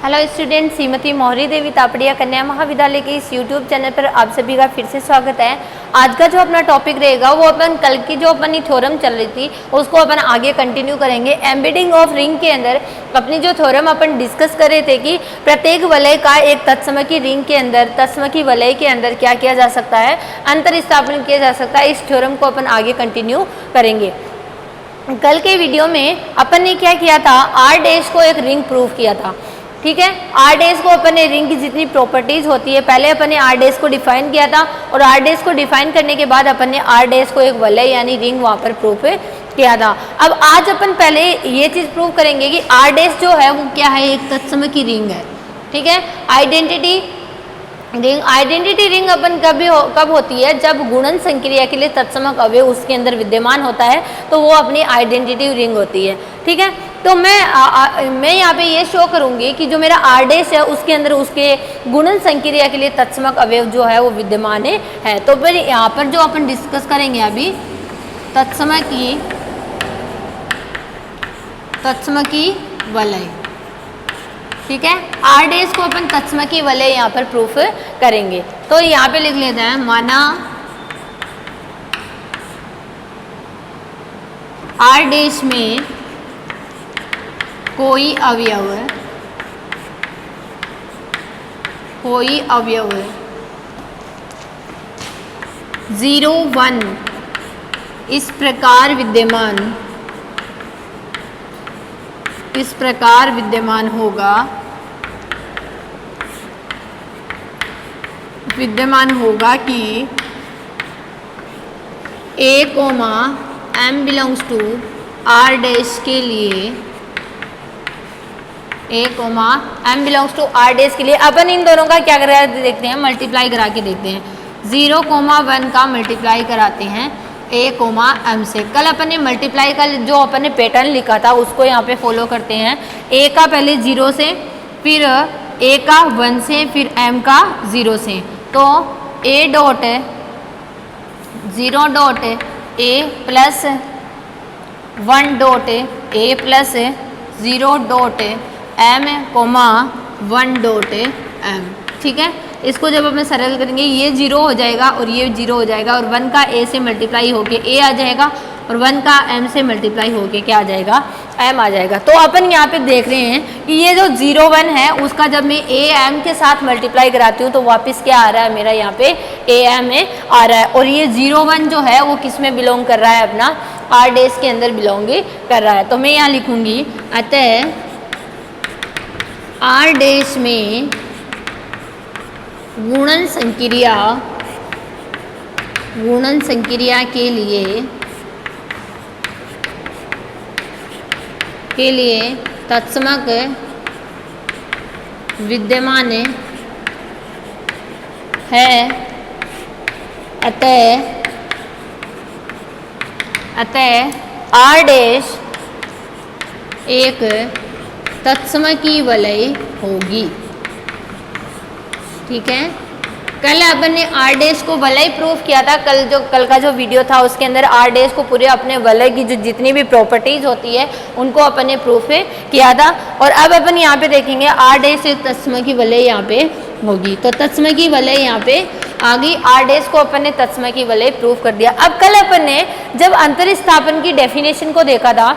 Hello student, Shrimati मौरी देवी तापड़िया कन्या महाविद्यालय के इस यूट्यूब चैनल पर आप सभी का फिर से स्वागत है। आज का जो अपना टॉपिक रहेगा वो अपन कल की जो अपनी थ्योरम चल रही थी उसको अपन आगे कंटिन्यू करेंगे। एम्बेडिंग ऑफ रिंग के अंदर अपनी जो थ्योरम अपन डिस्कस कर रहे थे कि प्रत्येक वलय का एक तत्सम की रिंग के अंदर, तत्सम की वलय के अंदर क्या किया जा सकता है, अंतर स्थापन किया जा सकता है। इस थ्योरम को अपन आगे कंटिन्यू करेंगे। कल के वीडियो में अपन ने क्या किया था, आर डैश को एक रिंग प्रूव किया था। ठीक है, आर डैश को अपन ने रिंग की जितनी प्रॉपर्टीज होती है पहले अपन ने आर डैश को डिफाइन किया था और आर डैश को डिफाइन करने के बाद अपन ने आर डैश को एक वलय यानी रिंग वहां पर प्रूफ किया था। अब आज अपन पहले ये चीज प्रूव करेंगे कि आर डैश जो है वो क्या है, एक तत्सम की रिंग है। ठीक है, आइडेंटिटी रिंग अपन कब होती है, जब गुणन संक्रिया के लिए तत्समक अवयव उसके अंदर विद्यमान होता है तो वो अपनी आइडेंटिटी रिंग होती है। ठीक है, तो मैं यहाँ पे ये शो करूंगी कि जो मेरा आर डैश है उसके अंदर उसके गुणन संक्रिया के लिए तत्समक अवयव जो है वो विद्यमान है। तो फिर यहाँ पर जो अपन डिस्कस करेंगे अभी तत्सम की वलय। ठीक है, आर डैश को अपन तत्सम की वलय यहाँ पर प्रूफ करेंगे। तो यहाँ पे लिख लेते हैं, माना आर डैश में कोई अवयव 0, 1 इस प्रकार विद्यमान होगा कि A, M belongs to R dash के लिए, A, M belongs to R dash के लिए अपन इन दोनों का क्या करा देखते हैं, मल्टीप्लाई करा के देखते हैं। 0, 1 का मल्टीप्लाई कराते हैं A, M से। कल अपन ने मल्टीप्लाई का जो अपन ने पैटर्न लिखा था उसको यहाँ पे फॉलो करते हैं। A का पहले 0 से, फिर A का 1 से, फिर M का 0 से। तो A dot 0 dot A plus 1 dot A plus 0 dot M, 1 dot M। ठीक है, इसको जब अपन सरल करेंगे ये 0 हो जाएगा और ये 0 हो जाएगा और 1 का A से मल्टीप्लाई होके A आ जाएगा और 1 का M से मल्टीप्लाई होके क्या आ जाएगा, M आ जाएगा। तो अपन यहाँ पे देख रहे हैं कि ये जो 0, 1 है उसका जब मैं A, M के साथ मल्टीप्लाई कराती हूँ तो वापस क्या आ रहा है, मेरा यहाँ पे A, M आ रहा है। और ये 0, 1 जो है वो किस में बिलोंग कर रहा है, अपना आर डैश के अंदर बिलोंग कर रहा है। तो मैं यहाँ लिखूंगी, अतः आर डैश में गुणन संक्रिया के लिए तत्समक विद्यमान है। अतः आर डैश एक तत्सम की वलय होगी। ठीक है, कल अपन ने आर डैश को वलय प्रूफ किया था। कल का जो वीडियो था उसके अंदर आर डैश को पूरे अपने वलय की जो जितनी भी प्रॉपर्टीज होती है उनको अपन ने प्रूफ किया था। और अब अपन यहाँ पे देखेंगे आर डैश एक तत्सम की वलय यहाँ पे होगी। तो तत्सम की वलय यहाँ पे आ गई, आर डैश को अपन ने तत्सम की वलय प्रूफ कर दिया। अब कल अपन ने जब अंतर स्थापन की डेफिनेशन को देखा था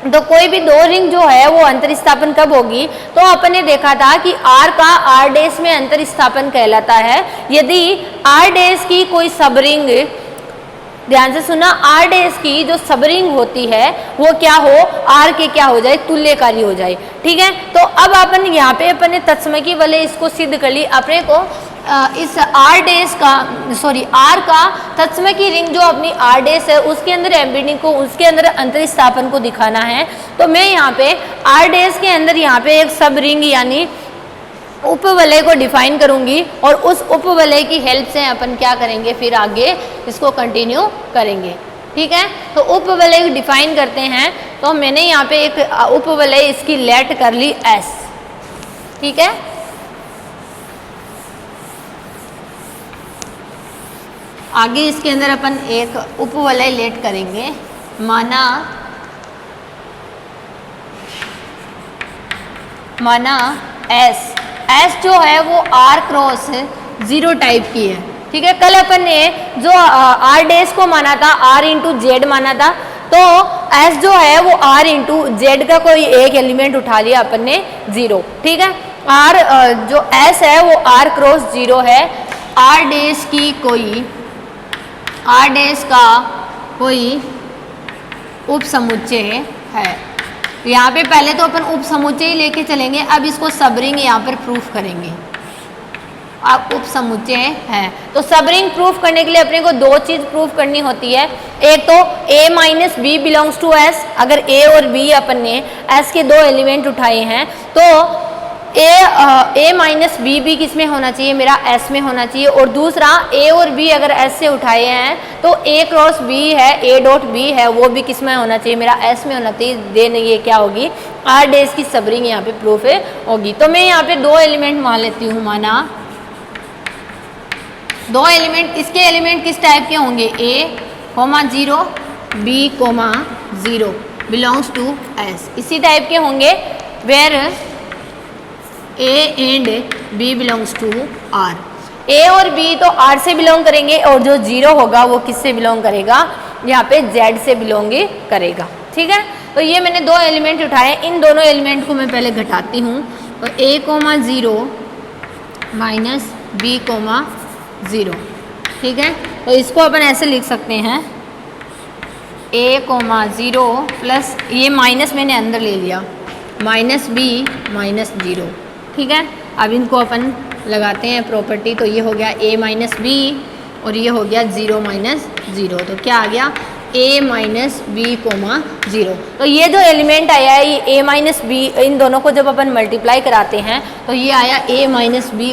तो कोई भी दो रिंग जो है वो अंतर स्थापन कब होगी, तो अपन ने देखा था कि R का आर डैश में अंतर स्थापन कहलाता है यदि आर डैश की कोई सब रिंग, ध्यान से सुना, आर डैश की जो सब रिंग होती है वो क्या हो, R के क्या हो जाए, तुल्यकारी हो जाए। ठीक है, तो अब अपन यहाँ पे अपन ने तत्सम की वलय इसको सिद्ध कर ली। अपने को इस आर डैश का आर का तत्सम की रिंग जो अपनी आर डैश है उसके अंदर एम्बेडिंग को, उसके अंदर अंतर स्थापन को दिखाना है। तो मैं यहाँ पे आर डैश के अंदर यहाँ पे एक सब रिंग यानी उपवलय को डिफाइन करूंगी और उस उपवलय की हेल्प से अपन क्या करेंगे, फिर आगे इसको कंटिन्यू करेंगे। ठीक है, तो उपवलय डिफाइन करते हैं। तो मैंने यहाँ पे एक उपवलय इसकी लेट कर ली S। ठीक है, आगे इसके अंदर अपन एक उपवलय लेट करेंगे। माना माना एस जो है वो आर क्रॉस 0 टाइप की है, ठीक है। कल अपन ने जो आर डैश को माना था आर इंटू जेड माना था, तो एस जो है वो आर इंटू जेड का कोई एक एलिमेंट उठा लिया अपन ने 0, ठीक है। आर जो एस है वो आर क्रॉस 0 है, आर डैश का कोई उप समुच्चय है। यहाँ पे पहले तो अपन उप समुच्चय ही लेके चलेंगे, अब इसको सबरिंग यहाँ पर प्रूफ करेंगे। अब उप समुच्चय है तो सबरिंग प्रूफ करने के लिए अपने को दो चीज प्रूफ करनी होती है। एक तो a minus B belongs to s, अगर a और b अपन ने s के दो एलिमेंट उठाए हैं तो a माइनस बी भी किस में होना चाहिए, मेरा s में होना चाहिए। और दूसरा a और b अगर s से उठाए हैं तो a क्रॉस b है, a डॉट b है, वो भी किस में होना चाहिए, मेरा s में होना चाहिए। देन ये क्या होगी, आर डैश की सबरिंग यहाँ पे प्रूफ होगी। तो मैं यहाँ पे दो एलिमेंट मान लेती हूँ, माना दो एलिमेंट, इसके एलिमेंट किस टाइप के होंगे, a, 0, b, 0 belongs to s, इसी टाइप के होंगे। Where a and b belongs to r, a और b तो r से बिलोंग करेंगे और जो 0 होगा वो किससे बिलोंग करेगा, यहाँ पे z से बिलोंग करेगा, ठीक है। तो ये मैंने दो एलिमेंट उठाए, इन दोनों एलिमेंट को मैं पहले घटाती हूँ। तो a, 0 माइनस b, 0, ठीक है। तो इसको अपन ऐसे लिख सकते हैं a, 0 प्लस ये माइनस मैंने अंदर ले लिया, माइनस b माइनस 0, ठीक है। अब इनको अपन लगाते हैं प्रॉपर्टी, तो ये हो गया a माइनस बी और ये हो गया 0 माइनस 0, तो क्या आ गया a माइनस बी, 0। तो ये जो एलिमेंट आया है ये a माइनस बी, इन दोनों को जब अपन मल्टीप्लाई कराते हैं तो ये आया a माइनस बी,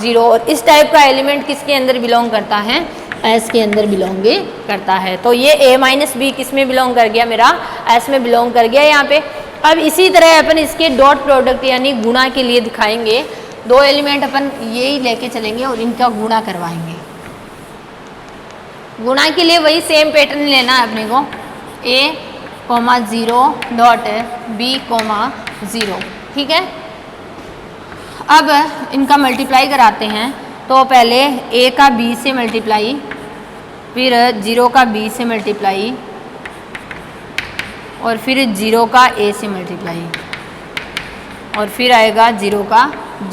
0। और इस टाइप का एलिमेंट किसके अंदर बिलोंग करता है, s के अंदर बिलोंग करता है। तो ये a माइनस बी किस में बिलोंग कर गया, मेरा s में बिलोंग कर गया यहाँ पे। अब इसी तरह अपन इसके डॉट प्रोडक्ट यानी गुणा के लिए दिखाएंगे। दो एलिमेंट अपन यही लेके चलेंगे और इनका गुणा करवाएंगे। गुणा के लिए वही सेम पैटर्न लेना है अपने को, a, 0 डॉट b, 0, ठीक है। अब इनका मल्टीप्लाई कराते हैं, तो पहले a का b से मल्टीप्लाई, फिर 0 का b से मल्टीप्लाई और फिर 0 का a से मल्टीप्लाई और फिर आएगा 0 का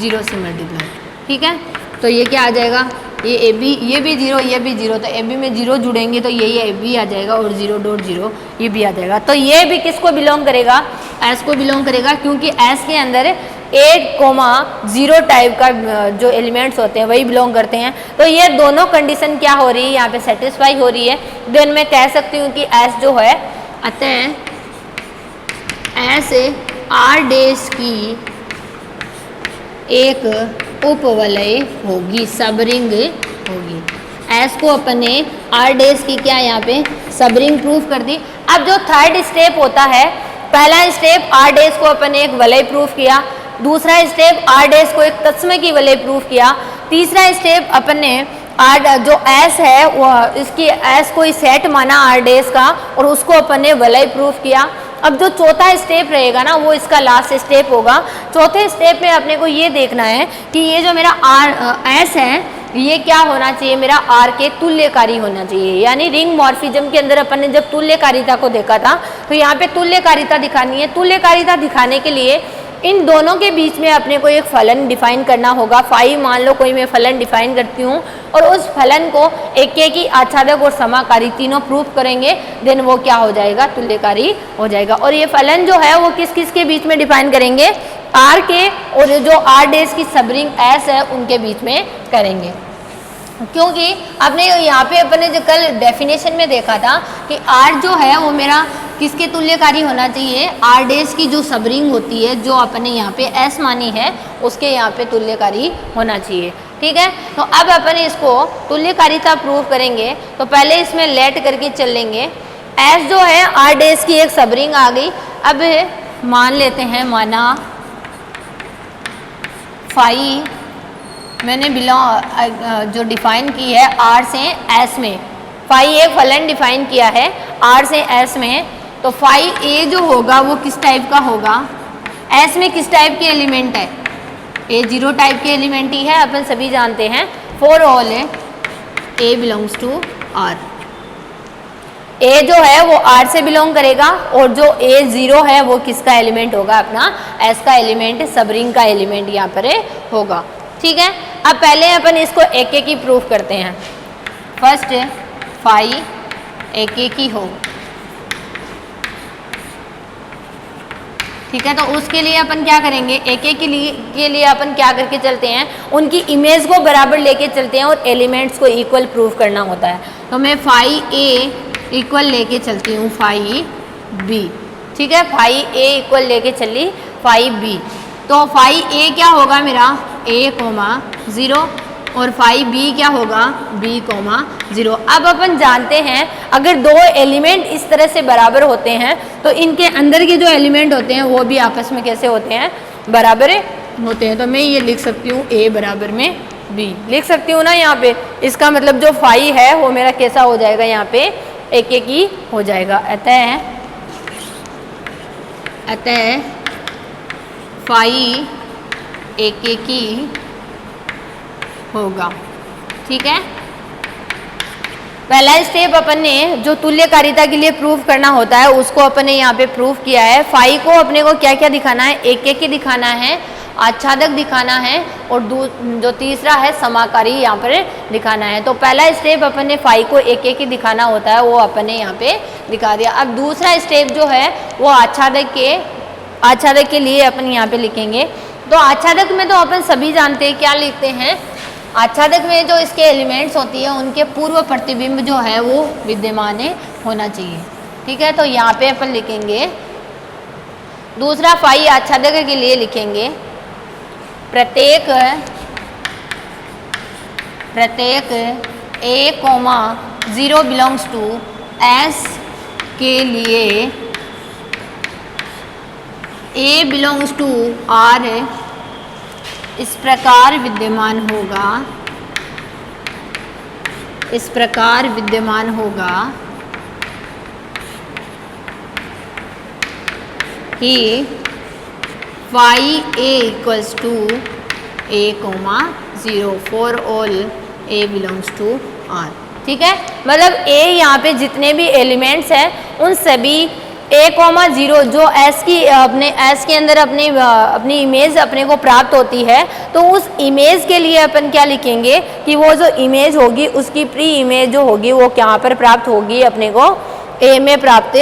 0 से मल्टीप्लाई, ठीक है। तो ये क्या आ जाएगा, ये ए बी, ये भी 0, ये भी 0, तो ए बी में 0 जुड़ेंगे तो यही ए बी आ जाएगा और 0 डॉट 0 ये भी आ जाएगा। तो ये भी किसको बिलोंग करेगा, एस को बिलोंग करेगा, क्योंकि एस के अंदर 8,0 टाइप का जो एलिमेंट्स होते हैं वही बिलोंग करते हैं। तो ये दोनों कंडीशन क्या हो रही है, यहाँ पे सेटिस्फाई हो रही है। देन मैं कह सकती हूँ कि एस जो है, अतः एस आर डैश की एक उपवलय होगी, सबरिंग होगी। एस को अपन ने आर डैश की क्या यहाँ पे सबरिंग प्रूफ कर दी। अब जो थर्ड स्टेप होता है, पहला स्टेप आर डैश को अपन ने एक वलय प्रूफ किया, दूसरा स्टेप आर डैश को एक तत्सम की वलय प्रूफ किया, तीसरा स्टेप अपन ने आर जो एस है वो इसकी एस कोई सेट माना आर डैश का और उसको अपन ने वलय प्रूफ किया। अब जो चौथा स्टेप रहेगा ना वो इसका लास्ट स्टेप होगा। चौथे स्टेप में अपने को ये देखना है कि ये जो मेरा एस है ये क्या होना चाहिए, मेरा आर के तुल्यकारी होना चाहिए। यानी रिंग मॉर्फिज्म के अंदर अपन ने जब तुल्यकारिता को देखा था तो यहाँ पे तुल्यकारिता दिखानी है। तुल्यकारिता दिखाने के लिए इन दोनों के बीच में अपने को एक फलन डिफाइन करना होगा। फाई मान लो कोई मैं फलन डिफाइन करती हूँ और उस फलन को एक की आच्छादक और समाकारी तीनों प्रूफ करेंगे, देन वो क्या हो जाएगा, तुल्यकारी हो जाएगा। और ये फलन जो है वो किस किस के बीच में डिफाइन करेंगे, आर के और जो आर डैश की सबरिंग एस है उनके बीच में करेंगे। क्योंकि आपने यहाँ पे अपने जो कल डेफिनेशन में देखा था कि आर जो है वो मेरा किसके तुल्यकारी होना चाहिए, आर डैश की जो सबरिंग होती है जो अपने यहाँ पे एस मानी है उसके यहाँ पे तुल्यकारी होना चाहिए, ठीक है। तो अब अपन इसको तुल्यकारिता प्रूव करेंगे तो पहले इसमें लेट करके चल लेंगे। एस जो है आर डैश की एक सबरिंग आ गई। अब मान लेते हैं, माना फाई मैंने जो डिफाइन की है आर से एस में, फाई एक फलन डिफाइन किया है आर से एस में, तो फाई ए जो होगा वो किस टाइप का होगा, एस में किस टाइप के एलिमेंट है? ए जीरो टाइप के एलिमेंट ही है, अपन सभी जानते हैं। For all A belongs to R. A जो है वो आर से बिलोंग करेगा और जो ए जीरो है वो किसका एलिमेंट होगा? अपना एस का एलिमेंट, सब रिंग का एलिमेंट यहाँ पर होगा। ठीक है, अब पहले अपन इसको एक एक ही प्रूफ करते हैं। फर्स्ट फाई एक एक ही हो। ठीक है, तो उसके लिए अपन क्या करेंगे? एक एक के लिए अपन क्या करके चलते हैं? उनकी इमेज को बराबर लेके चलते हैं और एलिमेंट्स को इक्वल प्रूफ करना होता है। तो मैं फाई ए इक्वल लेके चलती हूँ फाई बी। ठीक है, फाई ए इक्वल लेके चली फाई बी। तो फाई ए क्या होगा मेरा? ए कोमा ज़ीरो, और फाई बी क्या होगा? B comma zero. अब अपन जानते हैं अगर दो एलिमेंट इस तरह से बराबर होते हैं तो इनके अंदर के जो एलिमेंट होते हैं वो भी आपस में कैसे होते हैं? बराबर होते हैं। तो मैं ये लिख सकती हूँ ए बराबर में बी लिख सकती हूँ ना यहाँ पे। इसका मतलब जो फाई है वो मेरा कैसा हो जाएगा? यहाँ पे एक एक ही हो जाएगा। अतः फाई एक एक ही होगा। ठीक है, पहला स्टेप अपन ने जो तुल्यकारिता के लिए प्रूफ करना होता है उसको अपन ने यहाँ पे प्रूफ किया है। फाई को अपने को क्या क्या दिखाना है? एक एक ही दिखाना है, आच्छादक दिखाना है, और जो तीसरा है समाकारी यहाँ पर दिखाना है। तो पहला स्टेप अपन ने फाई को एक एक ही दिखाना होता है, वो अपन ने यहाँ पे दिखा दिया। अब दूसरा स्टेप जो है वो आच्छादक के लिए अपन यहाँ पे लिखेंगे। तो आच्छादक में तो अपन सभी जानते हैं क्या लिखते हैं? आच्छादक में जो इसके एलिमेंट्स होती है उनके पूर्व प्रतिबिंब जो है वो विद्यमान होना चाहिए। ठीक है, तो यहाँ पे अपन लिखेंगे दूसरा फाई आच्छादक के लिए लिखेंगे प्रत्येक A comma zero belongs to S के लिए ए बिलोंग्स टू आर इस प्रकार विद्यमान होगा कि phi A equals to A comma zero for all A belongs to R. ठीक है, मतलब ए यहाँ पे जितने भी एलिमेंट्स हैं उन सभी ए कोमा ज़ीरो जो एस के अंदर अपनी इमेज अपने को प्राप्त होती है, तो उस इमेज के लिए अपन क्या लिखेंगे कि वो जो इमेज होगी उसकी प्री इमेज जो होगी वो कहाँ पर प्राप्त होगी? अपने को ए में प्राप्त,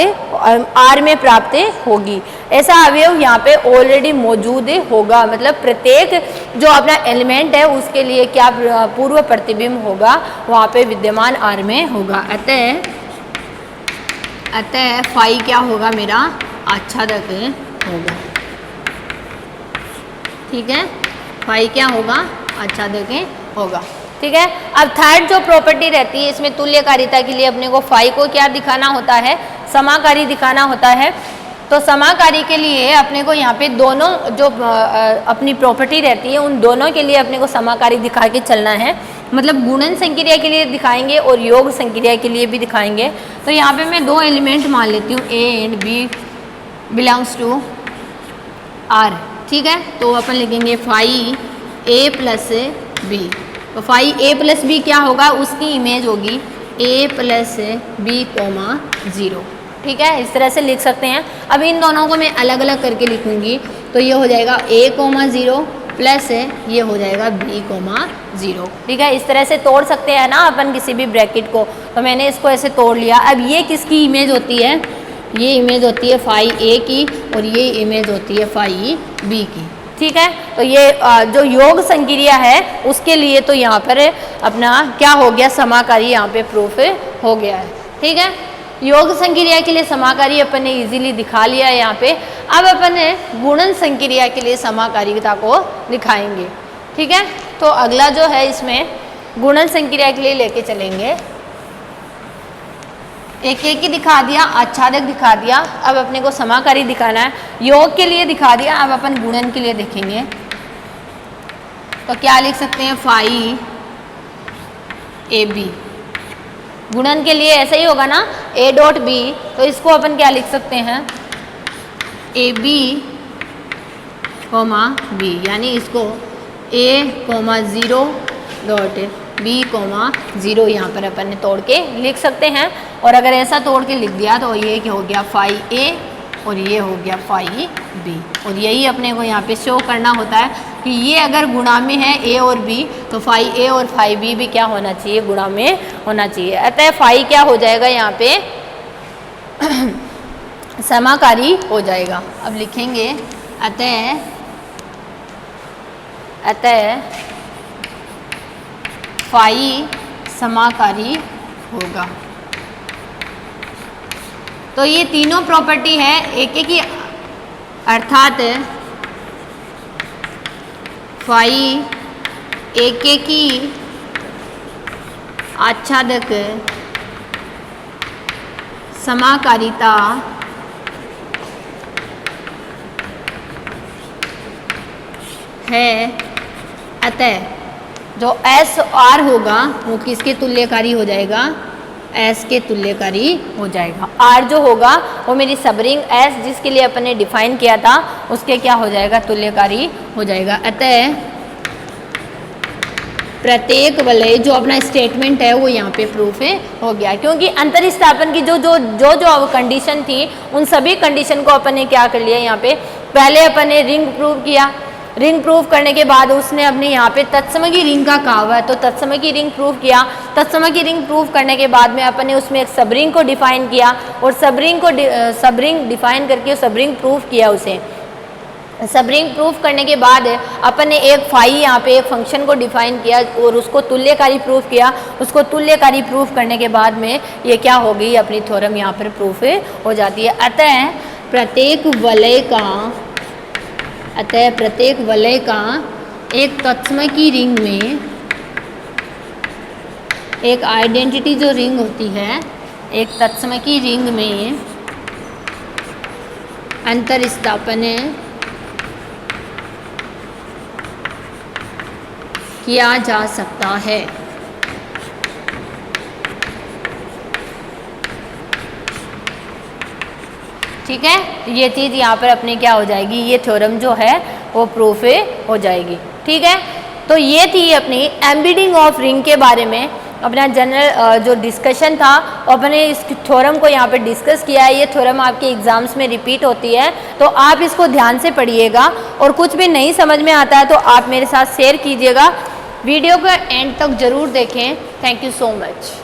आर में प्राप्त होगी। ऐसा अवयव यहाँ पे ऑलरेडी मौजूद होगा, मतलब प्रत्येक जो अपना एलिमेंट है उसके लिए क्या पूर्व प्रतिबिंब होगा? वहाँ पे विद्यमान आर में होगा। अतः फाई क्या होगा? मेरा आच्छादक होगा। ठीक है, फाई क्या होगा? आच्छादक होगा। ठीक है, अब थर्ड जो प्रॉपर्टी रहती है इसमें तुल्यकारिता के लिए अपने को फाई को क्या दिखाना होता है? समाकारी दिखाना होता है। तो समाकारी के लिए अपने को यहाँ पे दोनों जो अपनी प्रॉपर्टी रहती है उन दोनों के लिए अपने को समाकारी दिखा के चलना है। मतलब गुणन संक्रिया के लिए दिखाएंगे और योग संक्रिया के लिए भी दिखाएंगे। तो यहाँ पे मैं दो एलिमेंट मान लेती हूँ, A and B belongs to R. ठीक है, तो अपन लिखेंगे फाई ए प्लस बी। तो फाई ए प्लस बी क्या होगा? उसकी इमेज होगी A plus B comma zero. ठीक है, इस तरह से लिख सकते हैं। अब इन दोनों को मैं अलग अलग करके लिखूंगी। तो ये हो जाएगा ए कोमा ज़ीरो प्लस ये हो जाएगा बी कोमा ज़ीरो। ठीक है, इस तरह से तोड़ सकते हैं ना अपन किसी भी ब्रैकेट को। तो मैंने इसको ऐसे तोड़ लिया। अब ये किसकी इमेज होती है? ये इमेज होती है फाई ए की और ये इमेज होती है फाई बी की। ठीक है, तो ये जो योग संक्रिया है उसके लिए तो यहाँ पर अपना क्या हो गया? समाकारी यहाँ पे प्रूफ हो गया है। ठीक है, योग संक्रिया के लिए समाकारी अपन ने इजीली दिखा लिया है यहाँ पे। अब अपन गुणन संक्रिया के लिए समाकारिता को दिखाएंगे। ठीक है, तो अगला जो है इसमें गुणन संक्रिया के लिए लेके चलेंगे। एक एक ही दिखा दिया, आच्छादक दिखा दिया, अब अपने को समाकारी दिखाना है। योग के लिए दिखा दिया, अब अपन गुणन के लिए देखेंगे। तो क्या लिख सकते हैं? Phi A B. गुणन के लिए ऐसा ही होगा ना, ए डॉट बी। तो इसको अपन क्या लिख सकते हैं? ए बी कोमा बी, यानी इसको a comma 0 dot b comma 0 यहाँ पर अपन ने तोड़ के लिख सकते हैं। और अगर ऐसा तोड़ के लिख दिया तो ये क्या हो गया फाई a और ये हो गया फाई b। और यही अपने को यहाँ पे शो करना होता है कि ये अगर गुणा में है a और b तो फाई a और फाई b भी क्या होना चाहिए, गुणा में होना चाहिए। अतः फाई क्या हो जाएगा यहाँ पे समाकारी हो जाएगा। अब लिखेंगे अतः फाई समाकारी होगा। तो ये तीनों प्रॉपर्टी है एक एक ही, अर्थात फाई एक एक ही आच्छादक समाकारिता है। अतः जो एस आर होगा वो किसके तुल्यकारी हो जाएगा, एस के तुल्यकारी हो जाएगा। आर जो होगा वो मेरी सबरिंग एस जिसके लिए अपन ने डिफाइन किया था उसके क्या हो जाएगा, तुल्यकारी हो जाएगा। अतः प्रत्येक वलय जो अपना स्टेटमेंट है वो यहाँ पे प्रूफ है हो गया, क्योंकि अंतरिस्थापन की जो कंडीशन थी उन सभी कंडीशन को अपन ने क्या कर लिया, यहाँ पे पहले अपन ने रिंग प्रूव किया। रिंग प्रूव करने के बाद उसने अपने यहाँ पे तत्सम की रिंग का कहा हुआ है तो तत्सम की रिंग प्रूव किया। तत्सम की रिंग प्रूव करने के बाद में अपन ने उसमें एक सब रिंग को डिफाइन किया और सब रिंग डिफाइन करके सब रिंग प्रूव किया। उसे सब रिंग प्रूव करने के बाद अपन ने एक फाई यहाँ पे एक फंक्शन को डिफाइन किया और उसको तुल्यकारी प्रूव किया। उसको तुल्यकारी प्रूव करने के बाद में ये क्या हो गई, अपनी थ्योरम यहाँ पर प्रूफ हो जाती है। अतः प्रत्येक वलय का एक तत्सम की रिंग में एक आइडेंटिटी जो रिंग होती है, एक तत्सम की रिंग में अंतरिस्थापन किया जा सकता है। ठीक है, ये चीज़ यहाँ पर अपने क्या हो जाएगी, ये थ्योरम जो है वो प्रूफ हो जाएगी। ठीक है, तो ये थी अपनी एम्बेडिंग ऑफ रिंग के बारे में अपना जनरल जो डिस्कशन था। अपने इस थ्योरम को यहाँ पे डिस्कस किया है। ये थ्योरम आपके एग्जाम्स में रिपीट होती है तो आप इसको ध्यान से पढ़िएगा और कुछ भी नहीं समझ में आता है तो आप मेरे साथ शेयर कीजिएगा। वीडियो को एंड तक ज़रूर देखें। Thank you so much.